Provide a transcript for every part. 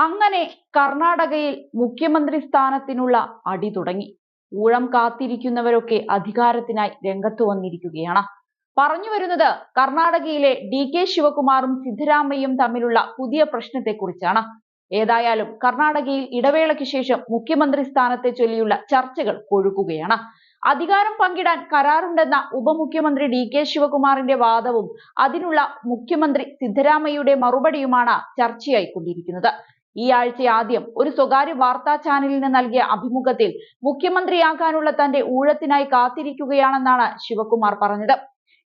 അങ്ങനെ കർണാടകയിൽ മുഖ്യമന്ത്രി സ്ഥാനത്തിനുള്ള അടി തുടങ്ങി. ഊഴം കാത്തിരിക്കുന്നവരൊക്കെ അധികാരത്തിനായി രംഗത്തു വന്നിരിക്കുകയാണ്. പറഞ്ഞു വരുന്നത് കർണാടകയിലെ DK ശിവകുമാറും സിദ്ധരാമയ്യയും തമ്മിലുള്ള പുതിയ പ്രശ്നത്തെക്കുറിച്ചാണ്. ഏതായാലും കർണാടകയിൽ ഇടവേളയ്ക്ക് ശേഷം മുഖ്യമന്ത്രി സ്ഥാനത്തെ ചൊല്ലിയുള്ള ചർച്ചകൾ കൊഴുക്കുകയാണ്. അധികാരം പങ്കിടാൻ കരാറുണ്ടെന്ന ഉപമുഖ്യമന്ത്രി DK ശിവകുമാറിന്റെ വാദവും അതിനുള്ള മുഖ്യമന്ത്രി സിദ്ധരാമയ്യയുടെ മറുപടിയുമാണ് ചർച്ചയായിക്കൊണ്ടിരിക്കുന്നത്. ഈ ആഴ്ച ആദ്യം ഒരു സ്വകാര്യ വാർത്താ ചാനലിന് നൽകിയ അഭിമുഖത്തിൽ മുഖ്യമന്ത്രിയാകാനുള്ള തന്റെ ഊഴത്തിനായി കാത്തിരിക്കുകയാണെന്നാണ് ശിവകുമാർ പറഞ്ഞത്.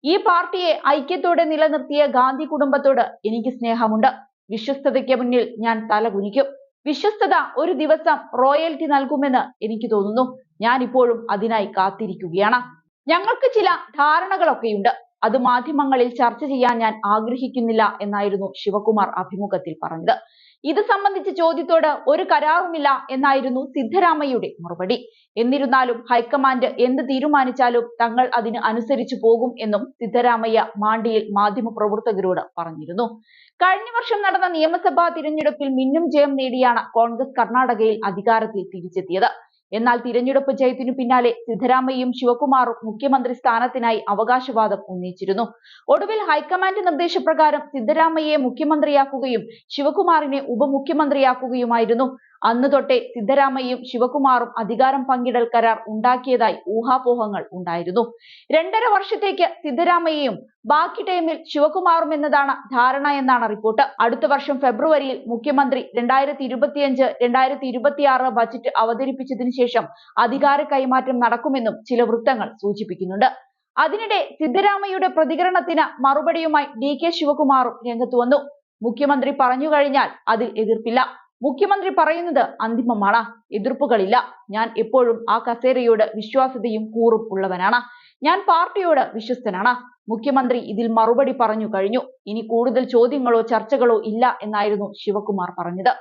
ഈ പാർട്ടിയെ ഐക്യത്തോടെ നിലനിർത്തിയ ഗാന്ധി കുടുംബത്തോട് എനിക്ക് സ്നേഹമുണ്ട്. വിശ്വസ്തതയ്ക്ക് മുന്നിൽ ഞാൻ തലകുനിക്കും. വിശ്വസ്തത ഒരു ദിവസം റോയൽറ്റി നൽകുമെന്ന് എനിക്ക് തോന്നുന്നു. ഞാൻ ഇപ്പോഴും അതിനായി കാത്തിരിക്കുകയാണ്. ഞങ്ങൾക്ക് ചില ധാരണകളൊക്കെയുണ്ട്. അത് മാധ്യമങ്ങളിൽ ചർച്ച ചെയ്യാൻ ഞാൻ ആഗ്രഹിക്കുന്നില്ല എന്നായിരുന്നു ശിവകുമാർ അഭിമുഖത്തിൽ പറഞ്ഞത്. ഇത് സംബന്ധിച്ച ചോദ്യത്തോട് ഒരു കരാറുമില്ല എന്നായിരുന്നു സിദ്ധരാമയ്യയുടെ മറുപടി. എന്നിരുന്നാലും ഹൈക്കമാൻഡ് എന്ത് തീരുമാനിച്ചാലും തങ്ങൾ അതിന് അനുസരിച്ചു പോകും എന്നും സിദ്ധരാമയ്യ മാണ്ടിയിൽ മാധ്യമപ്രവർത്തകരോട് പറഞ്ഞിരുന്നു. കഴിഞ്ഞ വർഷം നടന്ന നിയമസഭാ തിരഞ്ഞെടുപ്പിൽ മിന്നും ജയം നേടിയാണ് കോൺഗ്രസ് കർണാടകയിൽ അധികാരത്തിൽ തിരിച്ചെത്തിയത്. എന്നാൽ തിരഞ്ഞെടുപ്പ് ജയത്തിനു പിന്നാലെ സിദ്ധരാമയ്യയും ശിവകുമാറും മുഖ്യമന്ത്രി സ്ഥാനത്തിനായി അവകാശവാദം ഉന്നയിച്ചിരുന്നു. ഒടുവിൽ ഹൈക്കമാൻഡ് നിർദ്ദേശപ്രകാരം സിദ്ധരാമയ്യയെ മുഖ്യമന്ത്രിയാക്കുകയും ശിവകുമാറിനെ ഉപമുഖ്യമന്ത്രിയാക്കുകയുമായിരുന്നു. അന്ന് തൊട്ടേ സിദ്ധരാമയ്യയും ശിവകുമാറും അധികാരം പങ്കിടൽ കരാർ ഉണ്ടാക്കിയതായി ഊഹാപോഹങ്ങൾ ഉണ്ടായിരുന്നു. 2.5 വർഷത്തേക്ക് സിദ്ധരാമയ്യയും ബാക്കി ടൈമിൽ ശിവകുമാറും എന്നതാണ് ധാരണ എന്നാണ് റിപ്പോർട്ട്. അടുത്ത വർഷം ഫെബ്രുവരിയിൽ മുഖ്യമന്ത്രി 2025-2026 ബജറ്റ് അവതരിപ്പിച്ചതിനു ശേഷം അധികാര കൈമാറ്റം നടക്കുമെന്നും ചില വൃത്തങ്ങൾ സൂചിപ്പിക്കുന്നുണ്ട്. അതിനിടെ സിദ്ധരാമയ്യയുടെ പ്രതികരണത്തിന് മറുപടിയുമായി DK ശിവകുമാറും രംഗത്തു വന്നു. മുഖ്യമന്ത്രി പറഞ്ഞു കഴിഞ്ഞാൽ അതിൽ എതിർപ്പില്ല. മുഖ്യമന്ത്രി പറയുന്നത് അന്തിമമാണ്. എതിർപ്പുകളില്ല. ഞാൻ എപ്പോഴും ആ കസേരയോട് വിശ്വാസ്യതയും കൂറും ഉള്ളവനാണ്. ഞാൻ പാർട്ടിയോട് വിശ്വസ്തനാണ്. മുഖ്യമന്ത്രി ഇതിൽ മറുപടി പറഞ്ഞു കഴിഞ്ഞു. ഇനി കൂടുതൽ ചോദ്യങ്ങളോ ചർച്ചകളോ ഇല്ല എന്നായിരുന്നു ശിവകുമാർ പറഞ്ഞത്.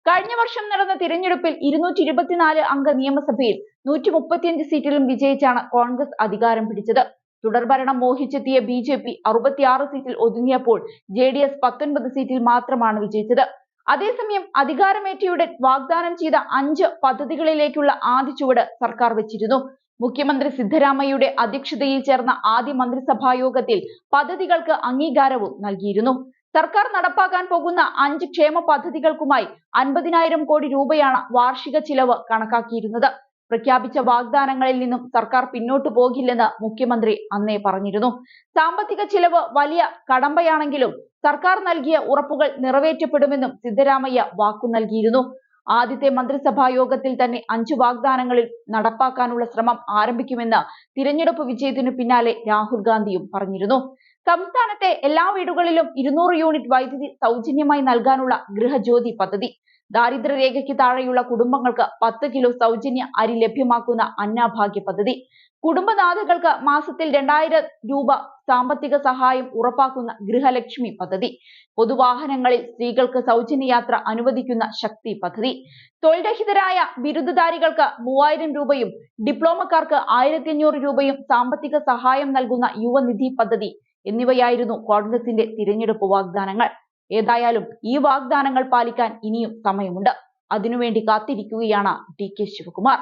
കഴിഞ്ഞ വർഷം നടന്ന തിരഞ്ഞെടുപ്പിൽ 224 അംഗ നിയമസഭയിൽ 135 സീറ്റിലും വിജയിച്ചാണ് കോൺഗ്രസ് അധികാരം പിടിച്ചത്. തുടർഭരണം മോഹിച്ചെത്തിയ BJP 66 സീറ്റിൽ ഒതുങ്ങിയപ്പോൾ JDS 19 സീറ്റിൽ മാത്രമാണ് വിജയിച്ചത്. അതേസമയം അധികാരമേറ്റയുടൻ വാഗ്ദാനം ചെയ്ത 5 പദ്ധതികളിലേക്കുള്ള ആദ്യ ചുവട് സർക്കാർ വെച്ചിരുന്നു. മുഖ്യമന്ത്രി സിദ്ധരാമയ്യയുടെ അധ്യക്ഷതയിൽ ചേർന്ന ആദ്യ മന്ത്രിസഭാ യോഗത്തിൽ പദ്ധതികൾക്ക് അംഗീകാരവും നൽകിയിരുന്നു. സർക്കാർ നടപ്പാക്കാൻ പോകുന്ന 5 ക്ഷേമ പദ്ധതികൾക്കുമായി 50,000 കോടി രൂപയാണ് വാർഷിക ചിലവ് കണക്കാക്കിയിരുന്നത്. പ്രഖ്യാപിച്ച വാഗ്ദാനങ്ങളിൽ നിന്നും സർക്കാർ പിന്നോട്ടു പോകില്ലെന്ന് മുഖ്യമന്ത്രി അന്നേ പറഞ്ഞിരുന്നു. സാമ്പത്തിക ചിലവ് വലിയ കടമ്പയാണെങ്കിലും സർക്കാർ നൽകിയ ഉറപ്പുകൾ നിറവേറ്റപ്പെടുമെന്നും സിദ്ധരാമയ്യ വാക്കു നൽകിയിരുന്നു. ആദ്യത്തെ മന്ത്രിസഭാ യോഗത്തിൽ തന്നെ 5 വാഗ്ദാനങ്ങളിൽ നടപ്പാക്കാനുള്ള ശ്രമം ആരംഭിക്കുമെന്ന് തിരഞ്ഞെടുപ്പ് വിജയത്തിനു പിന്നാലെ രാഹുൽ ഗാന്ധിയും പറഞ്ഞിരുന്നു. സംസ്ഥാനത്തെ എല്ലാ വീടുകളിലും 200 യൂണിറ്റ് വൈദ്യുതി സൗജന്യമായി നൽകാനുള്ള ഗൃഹജ്യോതി പദ്ധതി, ദാരിദ്ര്യരേഖയ്ക്ക് താഴെയുള്ള കുടുംബങ്ങൾക്ക് 10 കിലോ സൗജന്യ അരി ലഭ്യമാക്കുന്ന അന്നഭാഗ്യ പദ്ധതി, കുടുംബനാഥകൾക്ക് മാസത്തിൽ 2000 രൂപ സാമ്പത്തിക സഹായം ഉറപ്പാക്കുന്ന ഗൃഹലക്ഷ്മി പദ്ധതി, പൊതുവാഹനങ്ങളിൽ സ്ത്രീകൾക്ക് സൗജന്യ യാത്ര അനുവദിക്കുന്ന ശക്തി പദ്ധതി, തൊഴിൽരഹിതരായ ബിരുദധാരികൾക്ക് 3000 രൂപയും ഡിപ്ലോമക്കാർക്ക് 1500 രൂപയും സാമ്പത്തിക സഹായം നൽകുന്ന യുവനിധി പദ്ധതി എന്നിവയായിരുന്നു കോൺഗ്രസിന്റെ തിരഞ്ഞെടുപ്പ് വാഗ്ദാനങ്ങൾ. ഏതായാലും ഈ വാഗ്ദാനങ്ങൾ പാലിക്കാൻ ഇനിയും സമയമുണ്ട്. അതിനുവേണ്ടി കാത്തിരിക്കുകയാണ് DK ശിവകുമാർ.